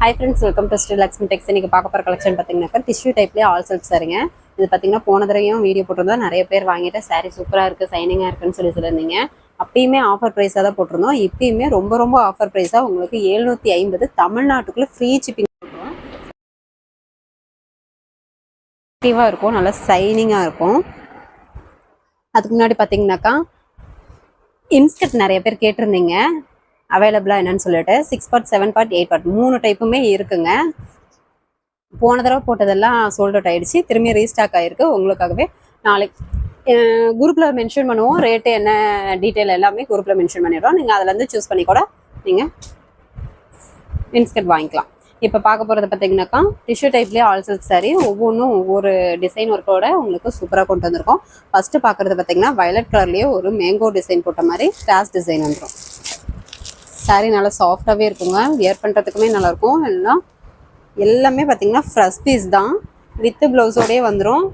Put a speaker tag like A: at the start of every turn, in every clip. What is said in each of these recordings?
A: Hi friends, welcome to Still Lakshmi Tex. இன்னைக்கு பார்க்க போற கலெக்ஷன் பாத்தீங்கன்னா டிஷ்யூ டைப்லயே ஆல் சில்க் சாரிங்க. இது பாத்தீங்கன்னா போன தடவையும் வீடியோ போட்டிருந்தா நிறைய பேர் வாங்கிட்டு சாரி சூப்பரா இருக்கு, சைனிங்கா இருக்குன்னு சொல்லியிருந்தீங்க. அப்பயுமே ஆஃபர் பிரைஸா தான் போட்டிருந்தோம். இப்பயுமே ரொம்ப ஆஃபர் பிரைஸா உங்களுக்கு 750 தமிழ்நாட்டுக்குள்ள ஃப்ரீ ஷிப்பிங் போட்டுருவோம். இருக்கும், நல்லா சைனிங்கா இருக்கும். அதுக்கு முன்னாடி பாத்தீங்கன்னாக்கா இன்ஸ்கர்ட் நிறைய பேர் கேட்டிருந்தீங்க. அவைலபிளா என்னன்னு சொல்லிட்டு 6 பார்ட் 7 பார்ட் 8 பார்ட் 3 டைப்புமே இருக்குங்க. போன தடவை போட்டதெல்லாம் சோல்ட் அவுட் ஆயிடுச்சு, திரும்பி ரீஸ்டாக் ஆயிருக்கு. உங்களுக்காகவே நாளைக்கு குரூப்ல மென்ஷன் பண்ணுவோம். ரேட்டு என்ன டீட்டெயில் எல்லாமே குரூப்ல மென்ஷன் பண்ணிடுறோம். நீங்கள் அதுலேருந்து சூஸ் பண்ணி கூட நீங்கள் இன்ஸ்கர்ட் வாங்கிக்கலாம். இப்போ பார்க்க போகிறது பார்த்தீங்கன்னாக்கா டிஷ்யூ டைப்லேயே ஆல் சில்க் சாரி, ஒவ்வொன்றும் ஒவ்வொரு டிசைன் ஒர்க்கோட உங்களுக்கு சூப்பராக கொண்டு வந்திருக்கோம். ஃபஸ்ட்டு பார்க்குறது பார்த்தீங்கன்னா வயலட் கலர்லேயே ஒரு மேங்கோ டிசைன் போட்ட மாதிரி கிராஸ் டிசைன் வந்துடும். சாரி நல்லா சாஃப்டாகவே இருக்குங்க, வியர் பண்ணுறதுக்குமே நல்லாயிருக்கும். எல்லாமே பார்த்தீங்கன்னா ஃப்ரெஷ் பீஸ் தான், வித் ப்ளவுஸோடயே வந்துடும்.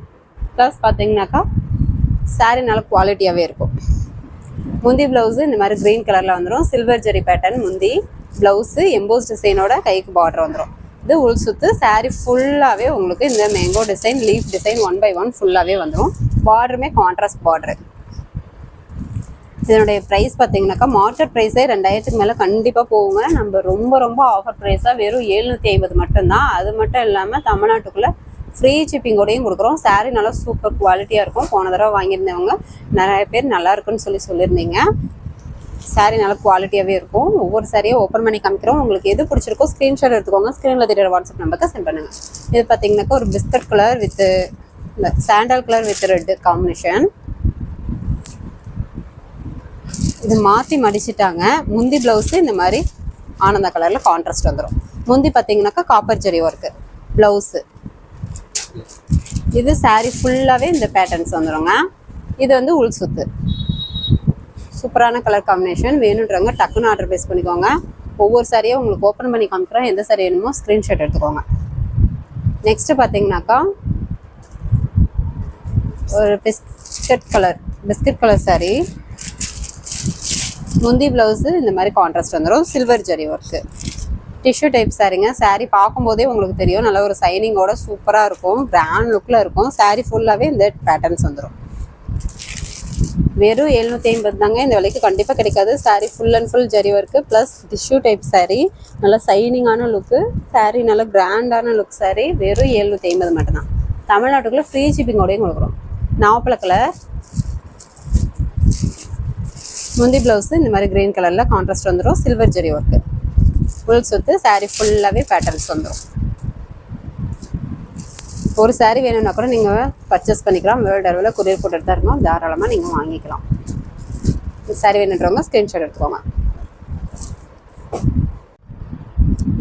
A: ப்ளஸ் பார்த்தீங்கன்னாக்கா சாரி நல்லா குவாலிட்டியாகவே இருக்கும். முந்தி ப்ளவுஸு இந்த மாதிரி க்ரீன் கலரில் வந்துடும், சில்வர் ஜெரி பேட்டர்ன் முந்தி. ப்ளவுஸு எம்போஸ் டிசைனோட கைக்கு பார்டர் வந்துடும். இது உள் சுற்று. சாரி ஃபுல்லாகவே உங்களுக்கு இந்த mango design, leaf design 1 by 1 ஃபுல்லாகவே வந்துடும். பார்டருமே கான்ட்ராஸ்ட் பார்டரு. இதனுடைய ப்ரைஸ் பார்த்தீங்கன்னாக்கா மார்க்கெட் ப்ரைஸே 2000க்கு மேலே கண்டிப்பாக போகுங்க. நம்ம ரொம்ப ஆஃபர் ப்ரைஸாக வெறும் 750 மட்டும்தான். அது மட்டும் இல்லாமல் தமிழ்நாட்டுக்குள்ளே ஃப்ரீ ஷிப்பிங்கோடையும் கொடுக்குறோம். சாரீ நல்லா சூப்பர் குவாலிட்டியாக இருக்கும். போன தடவை வாங்கியிருந்தவங்க நிறைய பேர் நல்லா இருக்குன்னு சொல்லியிருந்தீங்க. சாரீ நல்லா குவாலிட்டியாகவே இருக்கும். ஒவ்வொரு சாரியும் ஓப்பன் பண்ணி காமிக்கிறோம். உங்களுக்கு எது பிடிச்சிருக்கோ ஸ்க்ரீன்ஷாட் எடுத்துக்கோங்க. ஸ்க்ரீனில் தெரியுற வாட்ஸ்அப் நம்பருக்கு சென்ட் பண்ணுங்கள். இது பார்த்தீங்கன்னாக்கா ஒரு biscuit colour with sandal colour with red combination. இது மாற்றி மடிச்சிட்டாங்க. முந்தி ப்ளவுஸு இந்த மாதிரி ஆனந்தா கலரில் கான்ட்ராஸ்ட் வந்துடும். முந்தி பார்த்தீங்கன்னாக்கா காப்பர் ஜெரி ஒர்க்கு ப்ளவுஸு. இது சாரீ ஃபுல்லாகவே இந்த பேட்டர்ன்ஸ் வந்துடுங்க. இது வந்து உள் சுத்து. சூப்பரான கலர் காம்பினேஷன். வேணுன்றவங்க டக்குன்னு ஆர்டர் பேஸ் பண்ணிக்கோங்க. ஒவ்வொரு சாரியும் உங்களுக்கு ஓப்பன் பண்ணி காமிக்கிறோம். எந்த சாரி வேணுமோ ஸ்க்ரீன்ஷாட் எடுத்துக்கோங்க. நெக்ஸ்ட்டு பார்த்தீங்கன்னாக்கா ஒரு பிஸ்கட் கலர் சாரீ. முந்தி ப்ளவுஸு இந்த மாதிரி கான்ட்ராஸ்ட் வந்துடும், silver zari work. Tissue type சாரீங்க. சாரீ பார்க்கும்போதே உங்களுக்கு தெரியும், நல்ல ஒரு சைனிங்கோட சூப்பராக இருக்கும், கிராண்ட் லுக்கில் இருக்கும். சாரீ ஃபுல்லாகவே இந்த பேட்டர்ன்ஸ் வந்துடும். வெறும் 750 தாங்க. இந்த விலைக்கு கண்டிப்பாக கிடைக்காது. Saree full and full zari work plus tissue type saree. நல்லா சைனிங்கான லுக்கு சாரீ, நல்லா கிராண்டான லுக் சாரீ. வெறும் 750 மட்டும்தான். தமிழ்நாட்டுக்குள்ளே ஃப்ரீ ஷிப்பிங்கோடையும் கொடுக்குறோம். நாவப்பழ கலர் முந்தி ப்ளவுஸு இந்த மாதிரி க்ரீன் கலரில் கான்ட்ராஸ்ட் வந்துடும், சில்வர் ஜெரி ஒர்க்கு. ஃபுல் சுற்று. சாரீ ஃபுல்லாகவே பேட்டர்ன்ஸ் வந்துடும். ஒரு சாரீ வேணும்னா கூட நீங்கள் பர்ச்சேஸ் பண்ணிக்கலாம். வேர்ல்டு அளவில் கொரியர் போட்டுட்டு தான் இருக்கோம், தாராளமாக நீங்கள் வாங்கிக்கலாம். சாரீ வேணுன்றவங்க ஸ்க்ரீன்ஷாட் எடுத்துக்கோங்க.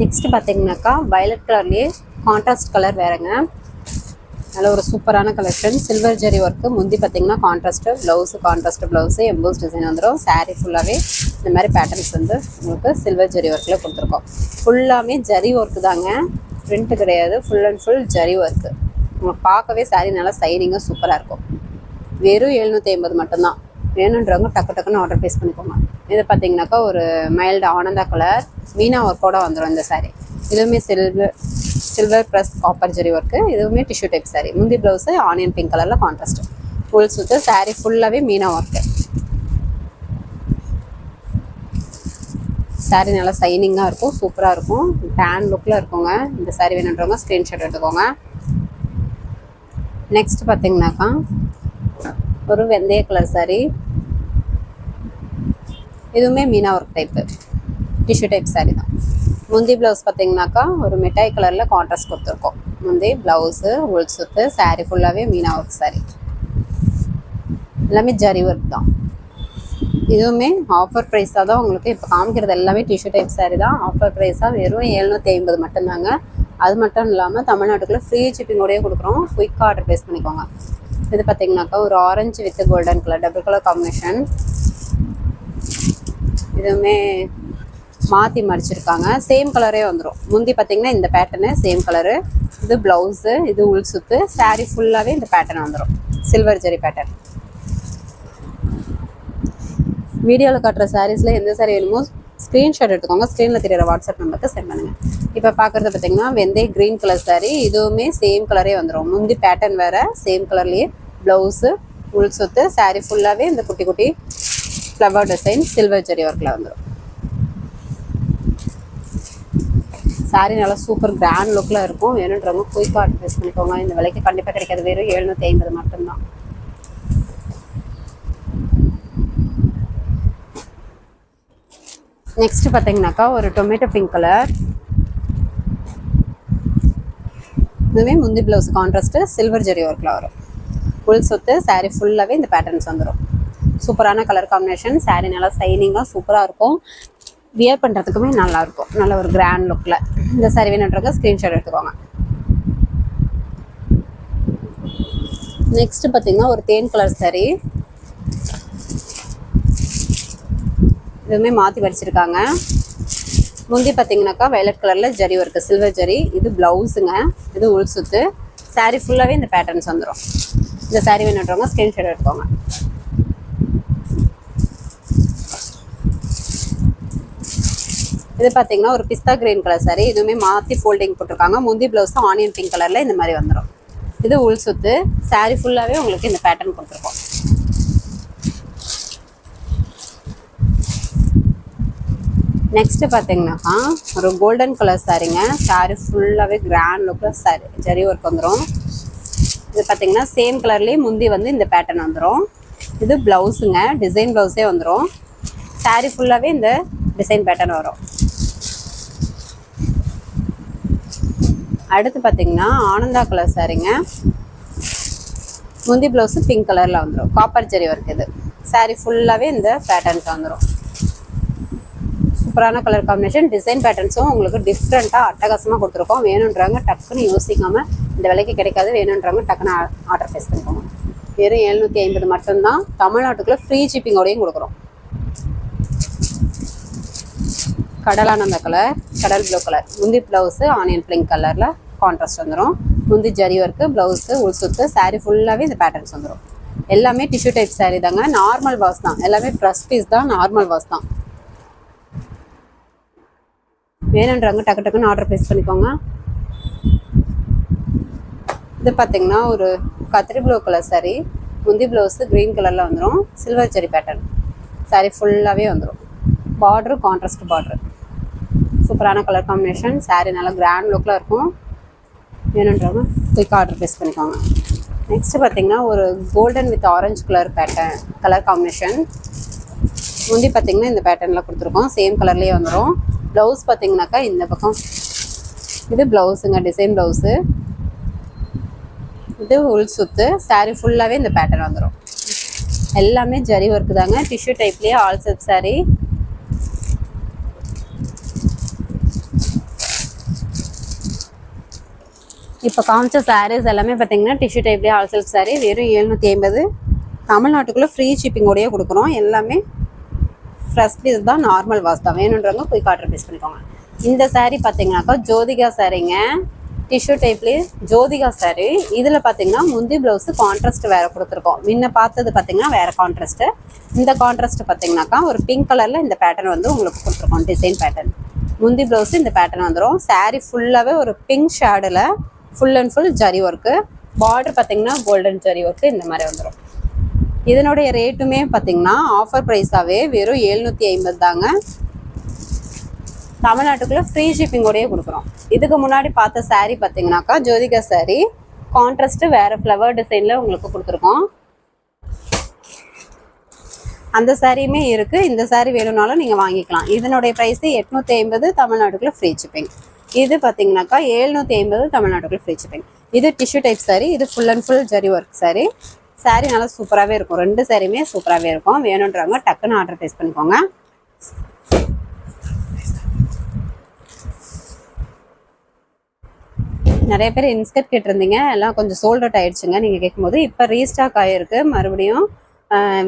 A: நெக்ஸ்ட்டு பார்த்தீங்கன்னாக்கா வயலட் கலர்லேயே கான்ட்ராஸ்ட் கலர் வேறுங்க. நல்ல ஒரு சூப்பரான கலெக்ஷன். Silver zari work. முந்தி பார்த்தீங்கன்னா கான்ட்ராஸ்ட்டு ப்ளவுஸு எம்போஸ் டிசைன் வந்துடும். சாரீ ஃபுல்லாகவே இந்த மாதிரி பேட்டர்ன்ஸ் வந்து உங்களுக்கு சில்வர் ஜெரி ஒர்க்கில் கொடுத்துருக்கோம். ஃபுல்லாமே ஜரி ஒர்க்கு தாங்க, பிரிண்ட்டு கிடையாது. Full and full zari work. உங்களுக்கு பார்க்கவே சாரீ நல்லா சைனிங்காக சூப்பராக இருக்கும். வெறும் 750 மட்டும்தான். வேணுன்றவங்க டக்குன்னு ஆர்டர் ப்ளேஸ் பண்ணிக்கோங்க. இது பார்த்தீங்கன்னாக்கா ஒரு மைல்டு ஆனந்தா கலர் மீனா ஒர்க்கோட வந்துடும் இந்த சாரீ. இதுவுமே சில்வர் ப்ளஸ் காப்பர் ஜெரி ஒர்க்கு. இதுவுமே டிஷ்யூ டைப் சாரீ. முந்தி ப்ளவுஸு ஆனியன் பிங்க் கலரில் கான்ட்ராஸ்ட். ஃபுல் சுற்று. சாரீ ஃபுல்லாகவே மீனா ஒர்க்கு. சாரீ நல்லா சைனிங்காக இருக்கும், சூப்பராக இருக்கும், டேன் லுக்கில் இருக்குங்க. இந்த சாரீ வேணுன்றவங்க ஸ்க்ரீன்ஷாட் எடுத்துக்கோங்க. நெக்ஸ்ட் பார்த்தீங்கன்னாக்கா ஒரு வெந்தய கலர் சாரீ. இதுவுமே Meena work type tissue type sari தான். முந்தி ப்ளவுஸ் பார்த்தீங்கன்னாக்கா ஒரு மிட்டாய் கலரில் கான்ட்ராஸ்ட் கொடுத்துருக்கோம். முந்தி ப்ளவுஸு உள் சுற்று. சாரீ ஃபுல்லாகவே மீனா ஒர்க் சாரீ. எல்லாமே ஜரி ஒர்க் தான். இதுவுமே ஆஃபர் ப்ரைஸாக தான் உங்களுக்கு இப்போ காமிக்கிறது. எல்லாமே டிஷ்யூ டைப் சாரீ தான். ஆஃபர் ப்ரைஸாக வெறும் 750 மட்டும்தாங்க. அது மட்டும் இல்லாமல் தமிழ்நாட்டுக்குள்ளே ஃப்ரீ ஷிப்பிங்கோடையே கொடுக்குறோம். குயிக்காக ஆர்டர் ப்ளேஸ் பண்ணிக்கோங்க. இது பார்த்தீங்கன்னாக்கா ஒரு orange with golden colour double colour combination. இதுவுமே மாற்றி மடிச்சிருக்காங்க. சேம் கலரே வந்துடும். முந்தி பார்த்தீங்கன்னா இந்த பேட்டர்னு சேம் கலரு. இது ப்ளவுஸு, இது உள் சுற்று. சாரீ ஃபுல்லாகவே இந்த பேட்டர்ன் வந்துடும், சில்வர் ஜெரி பேட்டர்ன். வீடியோவில் காட்டுற சாரீஸில் எந்த சாரீ வேணுமோ ஸ்க்ரீன்ஷாட் எடுத்துக்கோங்க. ஸ்க்ரீனில் தெரியிற வாட்ஸ்அப் நம்பருக்கு சென்ட் பண்ணுங்கள். இப்போ பார்க்குறது பார்த்தீங்கன்னா வெந்தய க்ரீன் கலர் சாரீ. இதுவுமே சேம் கலரே வந்துடும். முந்தி பேட்டர்ன் வேறு, சேம் கலர்லேயே ப்ளவுஸு உள் சுத்து. சாரீ ஃபுல்லாகவே இந்த குட்டி குட்டி ஃப்ளவர் டிசைன் சில்வர் ஜெரி ஒர்க்கில் வந்துடும். சாரீ நல்லா சூப்பர் கிராண்ட் லுக்கில் இருக்கும். வேணுன்றவங்க குயிக்காக அட்வைஸ் பண்ணிக்கோங்க. இந்த விலைக்கு கண்டிப்பாக கிடைக்காது. வெறும் 750 மட்டும்தான். நெக்ஸ்ட் பார்த்தீங்கன்னாக்கா ஒரு டொமேட்டோ பிங்க் கலர். இதுவே முந்தி ப்ளவுஸ் கான்ட்ராஸ்ட்டு சில்வர் ஜெரி ஒர்க்கில் வரும். உள் சொத்து. சாரீ ஃபுல்லாகவே இந்த பேட்டர்ன்ஸ் வந்துடும். சூப்பரான கலர் காம்பினேஷன். சாரீ நல்லா சைனிங்காக சூப்பராக இருக்கும். வியர் பண்ணுறதுக்குமே நல்லாயிருக்கும். நல்ல ஒரு கிராண்ட் லுக்கில். இந்த சாரீ வேணுன்றவங்க ஸ்க்ரீன்ஷாட் எடுத்துக்கோங்க. நெக்ஸ்ட் பார்த்தீங்கன்னா ஒரு தேன் கலர் சாரீ. இதுவுமே மாற்றி வடிச்சிருக்காங்க. முந்தி பார்த்தீங்கன்னாக்கா வயலட் கலரில் ஜரி ஒர்க்கு சில்வர் ஜரி. இது ப்ளவுஸுங்க. இது உள் சுத்து. சாரீ ஃபுல்லாகவே இந்த பேட்டர்ன்ஸ் வந்துடும். இந்த சாரீ வேணுன்றவங்க ஸ்க்ரீன்ஷாட் எடுத்துக்கோங்க. இது பார்த்தீங்கன்னா ஒரு பிஸ்தா கிரீன் கலர் சாரீ. இதுவுமே மாற்றி ஃபோல்டிங் போட்டிருக்காங்க. முந்தி ப்ளவுஸ் ஆனியன் பிங்க் கலரில் இந்த மாதிரி வந்துடும். இது உள் சுத்து. சாரீ ஃபுல்லாகவே உங்களுக்கு இந்த பேட்டர்ன் கொடுத்துருக்கோம். நெக்ஸ்ட் பார்த்தீங்கன்னாக்கா ஒரு கோல்டன் கலர் சாரீங்க. சாரீ ஃபுல்லாகவே கிராண்ட் லுக்கில் சாரீ ஜரி ஒர்க் வந்துடும். இது பார்த்தீங்கன்னா சேம் கலர்லேயே முந்தி வந்து இந்த பேட்டர்ன் வந்துடும். இது ப்ளவுஸுங்க. டிசைன் ப்ளவுஸே வந்துடும். சாரீ ஃபுல்லாகவே இந்த டிசைன் பேட்டர்ன் வரும். அடுத்து பார்த்தீங்கன்னா ஆனந்தா கலர் சாரீங்க. முந்தி ப்ளவுஸு பிங்க் கலரில் வந்துடும். காப்பர் ஜெரி ஒர்க். இது சாரீ ஃபுல்லாகவே இந்த பேட்டர்ன்ஸ் வந்துடும். சூப்பரான கலர் காம்பினேஷன். டிசைன் பேட்டர்ன்ஸும் உங்களுக்கு டிஃப்ரெண்ட்டாக அட்டகாசமாக கொடுத்துருக்கோம். வேணுன்றாங்க டக்குன்னு யோசிக்காமல், இந்த விலைக்கு கிடைக்காது, வேணுன்றாங்க டக்குன்னு ஆர்டர் ப்ளேஸ் பண்ணிக்கோங்க. வெறும் 750 மட்டும்தான். தமிழ்நாட்டுக்குள்ளே ஃப்ரீ ஷிப்பிங்கோடையும் கொடுக்குறோம். கடலானந்த கலர், கடல் ப்ளூ கலர். முந்தி ப்ளவுஸு ஆனியன் பிங்க் கலரில் கான்ட்ராஸ்ட் வந்துடும். முந்தி ஜரி ஒர்க்கு, ப்ளவுஸு உள் சுத்து. சாரீ ஃபுல்லாகவே இந்த பேட்டர்ன்ஸ் வந்துடும். எல்லாமே டிஷ்யூ டைப் சாரீ தாங்க. நார்மல் வாஷ் தான். எல்லாமே ப்ரெஸ் பீஸ் தான். நார்மல் வாஷ் தான். வேணுன்றாங்க டக்கு டக்குன்னு ஆர்டர் ப்ளேஸ் பண்ணிக்கோங்க. இது பார்த்தீங்கன்னா ஒரு கத்திரி ப்ளூ கலர் சாரீ. முந்தி ப்ளவுஸு க்ரீன் கலரில் வந்துடும். சில்வர் ஜெரி பேட்டர்ன். சாரீ ஃபுல்லாகவே வந்துடும். Border contrast border. சூப்பரான கலர் காம்பினேஷன். சாரீ நல்லா கிராண்ட் லுக்கில் இருக்கும். வேணுன்றவங்க குயிக்காக ஆர்டர் ப்ளேஸ் பண்ணிக்கோங்க. நெக்ஸ்ட்டு பார்த்தீங்கன்னா ஒரு golden with orange colour pattern colour combination. முந்தி பார்த்தீங்கன்னா இந்த பேட்டர்னில் கொடுத்துருக்கோம். சேம் கலர்லேயே வந்துடும். ப்ளவுஸ் பார்த்தீங்கன்னாக்கா இந்த பக்கம் இது ப்ளவுஸுங்க. Design blouse. இது உள் சுத்து. சாரீ ஃபுல்லாகவே இந்த பேட்டர்ன் வந்துடும். எல்லாமே ஜரி ஒர்க்கு தாங்க. டிஷ்யூ டைப்லேயே ஆல் செட் சாரீ. இப்போ காமிச்ச சாரீஸ் எல்லாமே பார்த்தீங்கன்னா டிஷ்யூ டைப்லேயே ஆல் செல்ஃப் சாரீ. வெறும் 750. தமிழ்நாட்டுக்குள்ளே ஃப்ரீ ஷிப்பிங்கோடையே கொடுக்குறோம். எல்லாமே ஃப்ரெஷ் பீஸ் தான். நார்மல் வாஷ் தான். வேணுன்றவங்க குயிக் ஆர்டர் ப்ளேஸ் பண்ணிக்கோங்க. இந்த சாரீ பார்த்தீங்கன்னாக்கா ஜோதிகா சாரீங்க. டிஷ்யூ டைப்லேயே ஜோதிகா சாரீ. இதில் பார்த்தீங்கன்னா முந்தி ப்ளவுஸு கான்ட்ராஸ்ட் வேறு கொடுத்துருக்கோம். முன்ன பார்த்தது பார்த்தீங்கன்னா வேறு கான்ட்ராஸ்ட்டு. இந்த கான்ட்ராஸ்ட் பார்த்தீங்கன்னாக்கா ஒரு பிங்க் கலரில் இந்த பேட்டர்ன் வந்து உங்களுக்கு கொடுத்துருக்கோம். Design pattern. முந்தி ப்ளவுஸு இந்த பேட்டர்ன் வந்துடும். சாரீ ஃபுல்லாகவே ஒரு பிங்க் ஷேடில் full and full zari work. Border பார்த்தீங்கன்னா கோல்டன் ஜரி ஒர்க்கு இந்த மாதிரி வந்துடும். இதனுடைய ரேட்டுமே பார்த்தீங்கன்னா ஆஃபர் ப்ரைஸாகவே வெறும் 750 தாங்க. தமிழ்நாட்டுக்குள்ளே ஃப்ரீ ஷிப்பிங்கோடையே கொடுக்குறோம். இதுக்கு முன்னாடி பார்த்த சாரீ பார்த்தீங்கன்னாக்கா ஜோதிகா சாரீ. கான்ட்ராஸ்ட்டு வேறு ஃப்ளவர் டிசைனில் உங்களுக்கு கொடுத்துருக்கோம். அந்த சாரியுமே இருக்குது. இந்த சாரீ வேணும்னாலும் நீங்கள் வாங்கிக்கலாம். இதனுடைய ப்ரைஸு 850. தமிழ்நாட்டுக்குள்ளே ஃப்ரீ ஷிப்பிங். இது பார்த்தீங்கன்னாக்கா 750. தமிழ்நாட்டுக்குள்ளே ஃப்ரீ ஷிப்பிங். இது டிஷ்யூ டைப் சாரீ. இது full and full zari work sari. Sari நல்லா சூப்பராகவே இருக்கும். 2 சாரியுமே சூப்பராகவே இருக்கும். வேணுன்றவங்க டக்குன்னு ஆர்டர் ப்ளேஸ் பண்ணிக்கோங்க. நிறைய பேர் இன்ஸ்கர்ட் கேட்டிருந்தீங்க. எல்லாம் கொஞ்சம் சோல்ட் அவுட் ஆயிடுச்சுங்க நீங்கள் கேட்கும்போது. இப்போ ரீஸ்டாக் ஆகிருக்கு. மறுபடியும்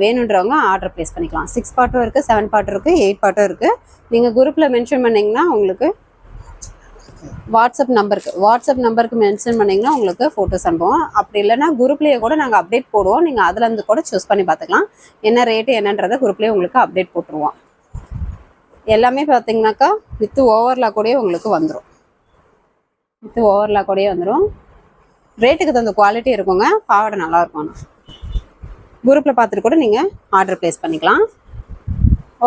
A: வேணுன்றவங்க ஆர்டர் ப்ளேஸ் பண்ணிக்கலாம். 6 பார்ட்டும் இருக்குது, 7 பார்ட்டும் இருக்குது, 8 பார்ட்டும் இருக்குது. நீங்கள் குரூப்பில் மென்ஷன் பண்ணிங்கன்னா உங்களுக்கு வாட்ஸ்அப் நம்பருக்கு மென்ஷன் பண்ணிங்கன்னா உங்களுக்கு ஃபோட்டோஸ் அனுப்புவோம். அப்படி இல்லைன்னா குரூப்லேயே கூட நாங்கள் அப்டேட் போடுவோம். நீங்கள் அதுலேருந்து கூட சூஸ் பண்ணி பார்த்துக்கலாம். என்ன ரேட்டு என்னன்றதை குரூப்லேயே உங்களுக்கு அப்டேட் போட்டுருவோம். எல்லாமே பார்த்தீங்கன்னாக்கா வித்து ஓவர்லாக் கூடயே உங்களுக்கு வந்துடும். வித்து ஓவர்லாக் கூடயே வந்துடும். ரேட்டுக்கு தகுந்த குவாலிட்டி இருக்குங்க. பாவாடை நல்லா இருக்கும். குரூப்பில் பார்த்துட்டு கூட நீங்கள் ஆர்டர் ப்ளேஸ் பண்ணிக்கலாம்.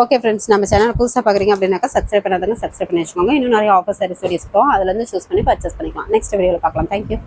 A: ஓகே ஃப்ரெண்ட்ஸ், நம்ம சேனல் புதுசாக பார்க்குறீங்க அப்படின்னாக்கா சப்ஸ்கிரைப் பண்ணாதவங்க சப்ஸ்கிரைப் பண்ணி வச்சுக்கோங்க. இன்னும் நிறைய ஆஃபர் சர்வீஸ் வீடியோஸ் இருக்கும், அதுலேருந்து சூஸ் பண்ணி பர்ச்சேஸ் பண்ணிக்கலாம். நெக்ஸ்ட் வீடியோவில் பார்க்கலாம். தேங்க்யூ.